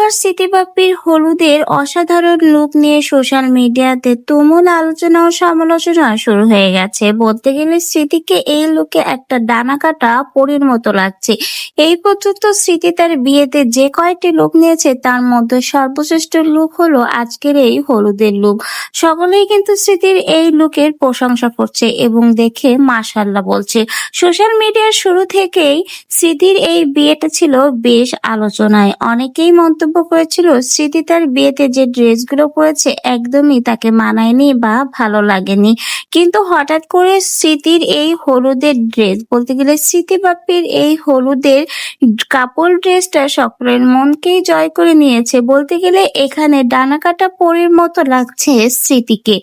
এবার স্মৃতি বাপ্পির হলুদের অসাধারণ লুক নিয়ে সোশ্যাল মিডিয়াতে তুমুল আলোচনা ও সমালোচনা শুরু হয়ে গেছে। বলতে গেলে স্মৃতিকে এই লুকে একটা ডানা কাটা পরীর মতো লাগছে। এই পর্যন্ত স্মৃতি তার বিয়েতে যে কয়েকটি লুক নিয়েছে তার মধ্যে সর্বশ্রেষ্ঠ লুক হলো আজকের এই হলুদের লুক। সকলেই কিন্তু স্মৃতির এই লুকের প্রশংসা করছে এবং দেখে মাশাআল্লাহ বলছে। সোশ্যাল মিডিয়ার শুরু থেকেই স্মৃতির এই বিয়েটা ছিল বেশ আলোচনায়। অনেকেই মন্তব্য করেছিল স্মৃতি তার বিয়েতে যে ড্রেসগুলো পরেছে একদমই তাকে মানায়নি বা ভালো লাগেনি। কিন্তু হঠাৎ করে স্মৃতির এই হলুদের ড্রেস, বলতে গেলে স্মৃতি বাপ্পির এই হলুদের কাপড় ড্রেসটা সকলের মনকেই জয় করে নিয়েছে। বলতে গেলে এখানে ডানা কাটা পরীর মতো লাগছে স্মৃতিকে।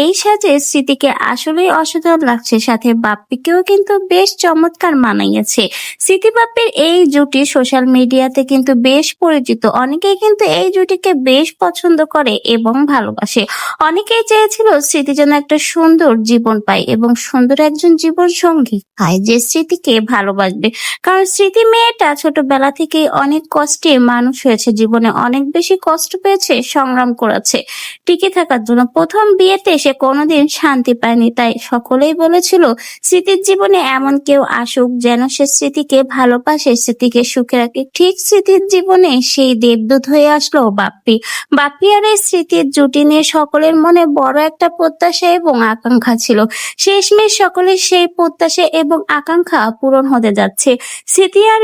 এই সাজে স্মৃতিকে আসলেই অসাধারণ লাগছে, সাথে বাপ্পিকেও কিন্তু বেশ চমৎকার মানাইয়েছে। স্মৃতি বাপ্পির এই জুটি সোশ্যাল মিডিয়াতে কিন্তু বেশ পরিচিত। অনেকেই কিন্তু এই জুটিকে বেশ পছন্দ করে এবং ভালোবাসে। অনেকেই চেয়েছিল স্মৃতি যেন একটা সুন্দর জীবন পায় এবং সুন্দর একজন জীবন সঙ্গী পায় যে স্মৃতিকে ভালোবাসবে। কারণ স্মৃতি মেয়েটা ছোটবেলা থেকে অনেক কষ্টে মানুষ হয়েছে, জীবনে অনেক বেশি কষ্ট পেয়েছে, সংগ্রাম করেছে টিকে থাকার জন্য। প্রথম বিয়েতে সে কোনোদিন শান্তি পায়নি, তাই সকলেই বলেছিল স্মৃতির জীবনে এমন কেউ আসুক যেন সে স্মৃতিকে ভালোবাসে, স্মৃতিকে সুখে রাখে। ঠিক স্মৃতির জীবনে সেই দেবদূত হয়ে আসলো বাপ্পি। বাপ্পি আর এই স্মৃতির জুটি নিয়ে সকলের মনে বড় একটা প্রত্যাশা এবং আকাঙ্ক্ষা ছিল। শেষমেশ সকলের সেই প্রত্যাশা এবং আকাঙ্ক্ষা পূরণ হতে যাচ্ছে। স্মৃতি আর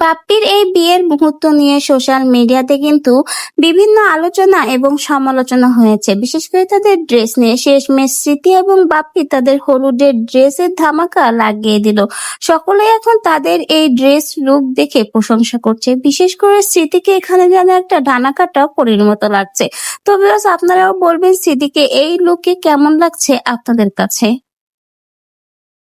বাপ্পির এই বিয়ের মুহূর্ত নিয়ে সোশ্যাল মিডিয়াতে কিন্তু বিভিন্ন আলোচনা এবং সমালোচনা হয়েছে, বিশেষ করে তাদের ড্রেস নিয়ে। শেষমেশ স্মৃতি এবং বাপ্পি তাদের হলুদের ড্রেসের ধামাকা লাগিয়ে দিল। সকলে এখন তাদের এই ড্রেস লুক দেখে প্রশংসা করছে। বিশেষ করে স্মৃতিকে এখানে যেন একটা ডানা কাটা পরীর মতো লাগছে। তো ভিউয়ার্স, আপনারাও বলবেন স্মৃতিকে এই লুকে কেমন লাগছে আপনাদের কাছে।